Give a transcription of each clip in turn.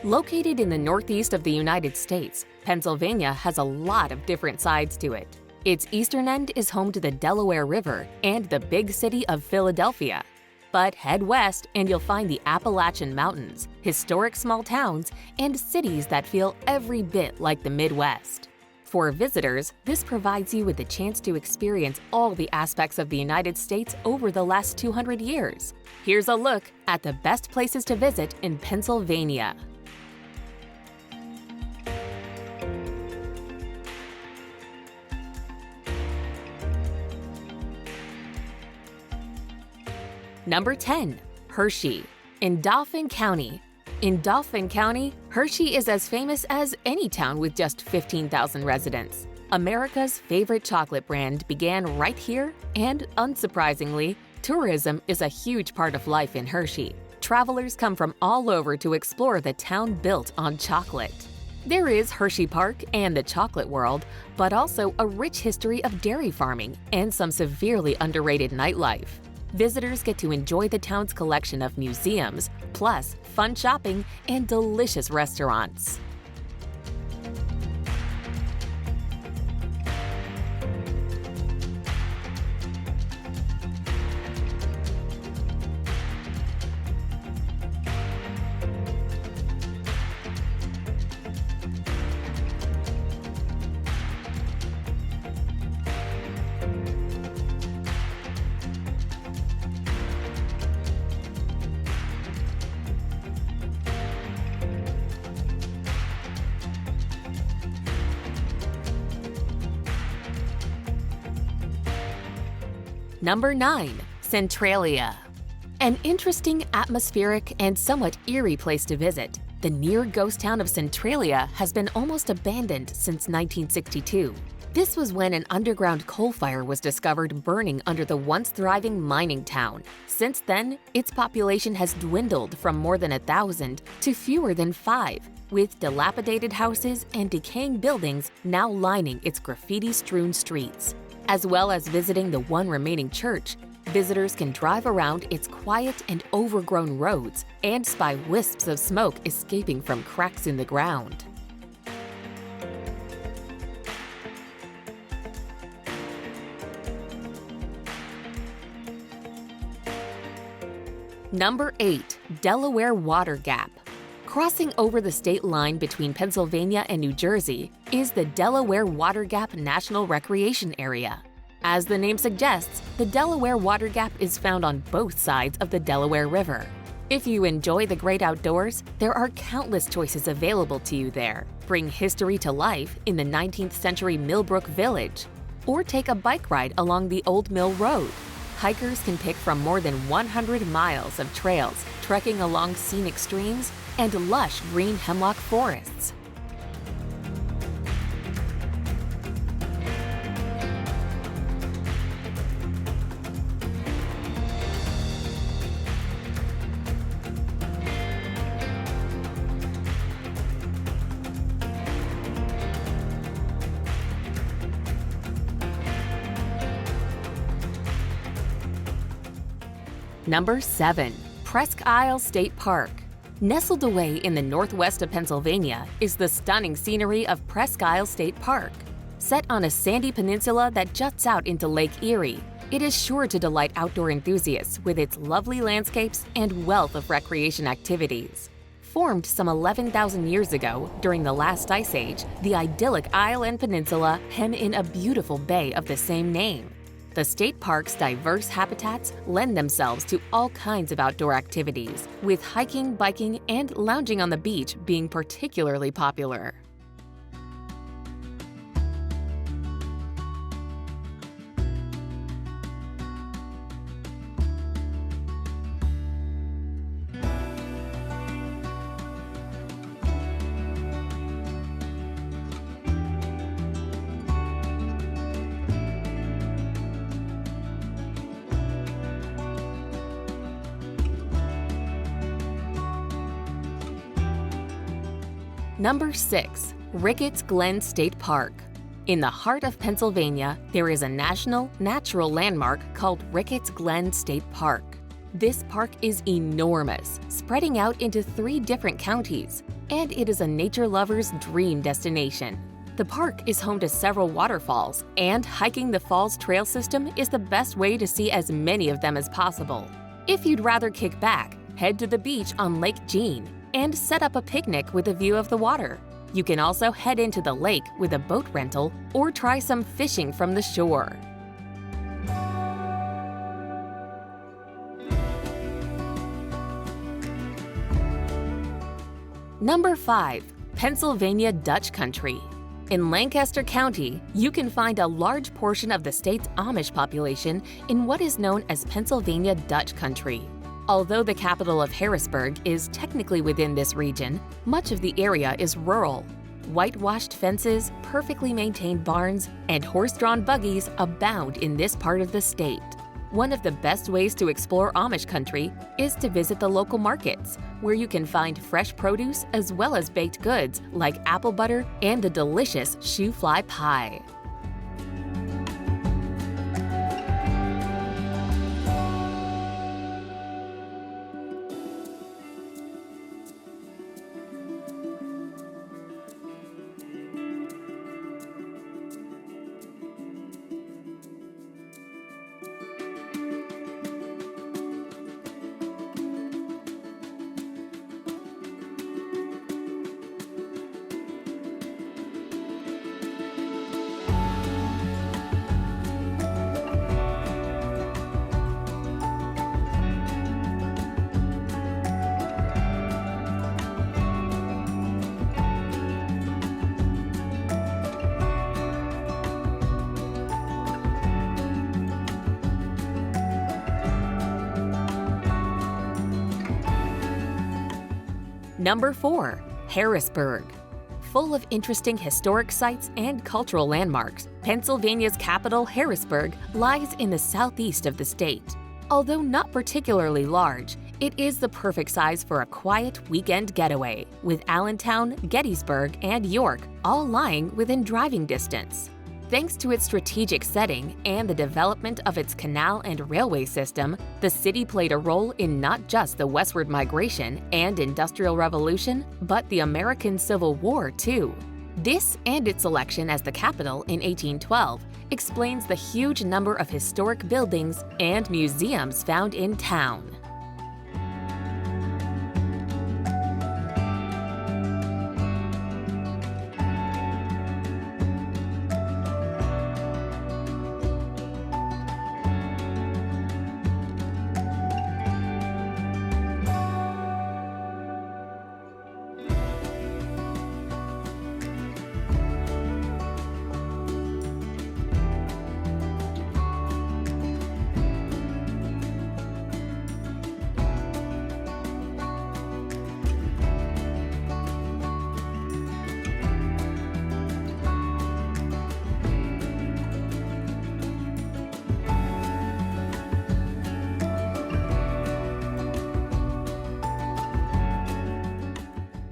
Located in the northeast of the United States, Pennsylvania has a lot of different sides to it. Its eastern end is home to the Delaware River and the big city of Philadelphia. But head west and you'll find the Appalachian Mountains, historic small towns, and cities that feel every bit like the Midwest. For visitors, this provides you with the chance to experience all the aspects of the United States over the last 200 years. Here's a look at the best places to visit in Pennsylvania. Number 10. Hershey, in Dauphin County. In Dauphin County, Hershey is as famous as any town with just 15,000 residents. America's favorite chocolate brand began right here, and unsurprisingly, tourism is a huge part of life in Hershey. Travelers come from all over to explore the town built on chocolate. There is Hershey Park and the chocolate world, but also a rich history of dairy farming and some severely underrated nightlife. Visitors get to enjoy the town's collection of museums, plus fun shopping and delicious restaurants. Number 9. Centralia. An interesting, atmospheric, and somewhat eerie place to visit, the near-ghost town of Centralia has been almost abandoned since 1962. This was when an underground coal fire was discovered burning under the once thriving mining town. Since then, its population has dwindled from more than 1,000 to fewer than 5, with dilapidated houses and decaying buildings now lining its graffiti-strewn streets. As well as visiting the one remaining church, visitors can drive around its quiet and overgrown roads and spy wisps of smoke escaping from cracks in the ground. Number 8. Delaware Water Gap. Crossing over the state line between Pennsylvania and New Jersey is the Delaware Water Gap National Recreation Area. As the name suggests, the Delaware Water Gap is found on both sides of the Delaware River. If you enjoy the great outdoors, there are countless choices available to you there. Bring history to life in the 19th century Millbrook Village, or take a bike ride along the Old Mill Road. Hikers can pick from more than 100 miles of trails, trekking along scenic streams and lush green hemlock forests. Number 7. Presque State Park. Nestled away in the northwest of Pennsylvania is the stunning scenery of Presque State Park. Set on a sandy peninsula that juts out into Lake Erie, it is sure to delight outdoor enthusiasts with its lovely landscapes and wealth of recreation activities. Formed some 11,000 years ago during the last ice age, the idyllic isle and peninsula hem in a beautiful bay of the same name. The state park's diverse habitats lend themselves to all kinds of outdoor activities, with hiking, biking, and lounging on the beach being particularly popular. Number 6. Ricketts Glen State Park. In the heart of Pennsylvania, there is a national natural landmark called Ricketts Glen State Park. This park is enormous, spreading out into 3 different counties, and it is a nature lover's dream destination. The park is home to several waterfalls, and hiking the falls trail system is the best way to see as many of them as possible. If you'd rather kick back, head to the beach on Lake Jean and set up a picnic with a view of the water. You can also head into the lake with a boat rental or try some fishing from the shore. Number 5. Pennsylvania Dutch Country. In Lancaster County, you can find a large portion of the state's Amish population in what is known as Pennsylvania Dutch Country. Although the capital of Harrisburg is technically within this region, much of the area is rural. Whitewashed fences, perfectly maintained barns, and horse-drawn buggies abound in this part of the state. One of the best ways to explore Amish country is to visit the local markets, where you can find fresh produce as well as baked goods like apple butter and the delicious shoe fly pie. Number 4. Harrisburg. Full of interesting historic sites and cultural landmarks, Pennsylvania's capital, Harrisburg, lies in the southeast of the state. Although not particularly large, it is the perfect size for a quiet weekend getaway, with Allentown, Gettysburg, and York all lying within driving distance. Thanks to its strategic setting and the development of its canal and railway system, the city played a role in not just the westward migration and Industrial Revolution, but the American Civil War too. This and its selection as the capital in 1812 explains the huge number of historic buildings and museums found in town.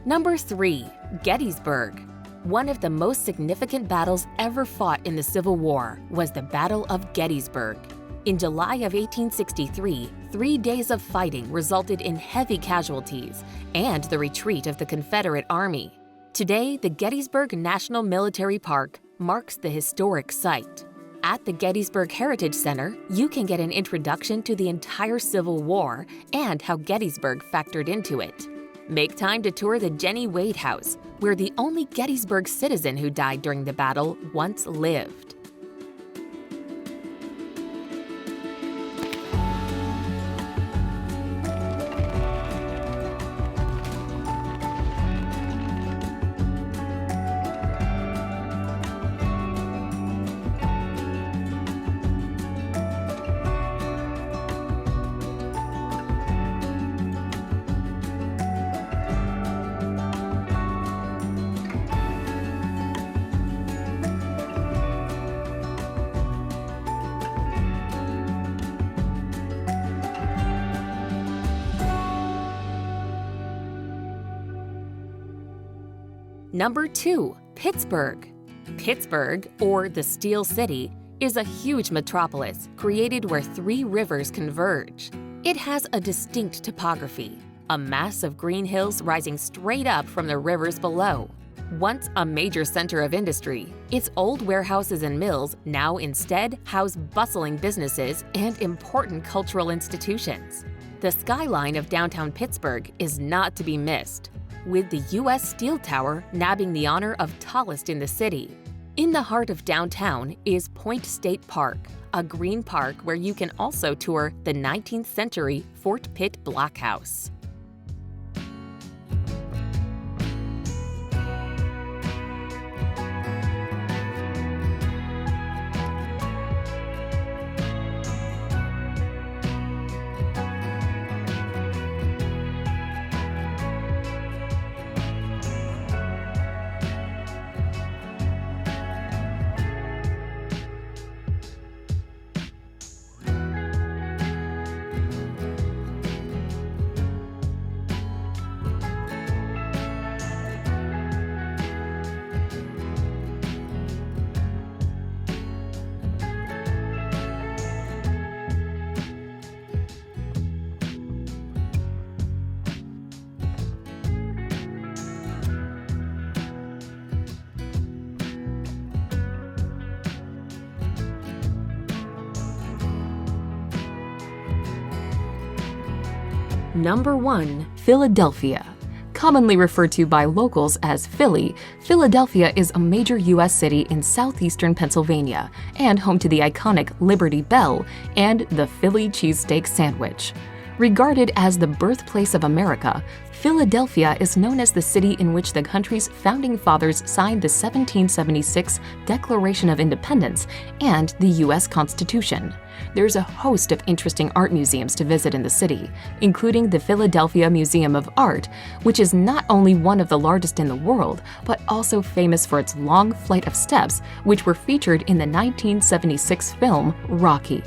Number 3. Gettysburg. One of the most significant battles ever fought in the Civil War was the Battle of Gettysburg. In July of 1863, 3 days of fighting resulted in heavy casualties and the retreat of the Confederate Army. Today, the Gettysburg National Military Park marks the historic site. At the Gettysburg Heritage Center, you can get an introduction to the entire Civil War and how Gettysburg factored into it. Make time to tour the Jenny Wade House, where the only Gettysburg citizen who died during the battle once lived. Number 2. Pittsburgh. Pittsburgh, or the Steel City, is a huge metropolis created where 3 rivers converge. It has a distinct topography, a mass of green hills rising straight up from the rivers below. Once a major center of industry, its old warehouses and mills now instead house bustling businesses and important cultural institutions. The skyline of downtown Pittsburgh is not to be missed, with the U.S. Steel Tower nabbing the honor of tallest in the city. In the heart of downtown is Point State Park, a green park where you can also tour the 19th century Fort Pitt Block House. Number 1. Philadelphia. Commonly referred to by locals as Philly, Philadelphia is a major U.S. city in southeastern Pennsylvania and home to the iconic Liberty Bell and the Philly cheesesteak sandwich. Regarded as the birthplace of America, Philadelphia is known as the city in which the country's founding fathers signed the 1776 Declaration of Independence and the U.S. Constitution. There's a host of interesting art museums to visit in the city, including the Philadelphia Museum of Art, which is not only one of the largest in the world, but also famous for its long flight of steps, which were featured in the 1976 film Rocky.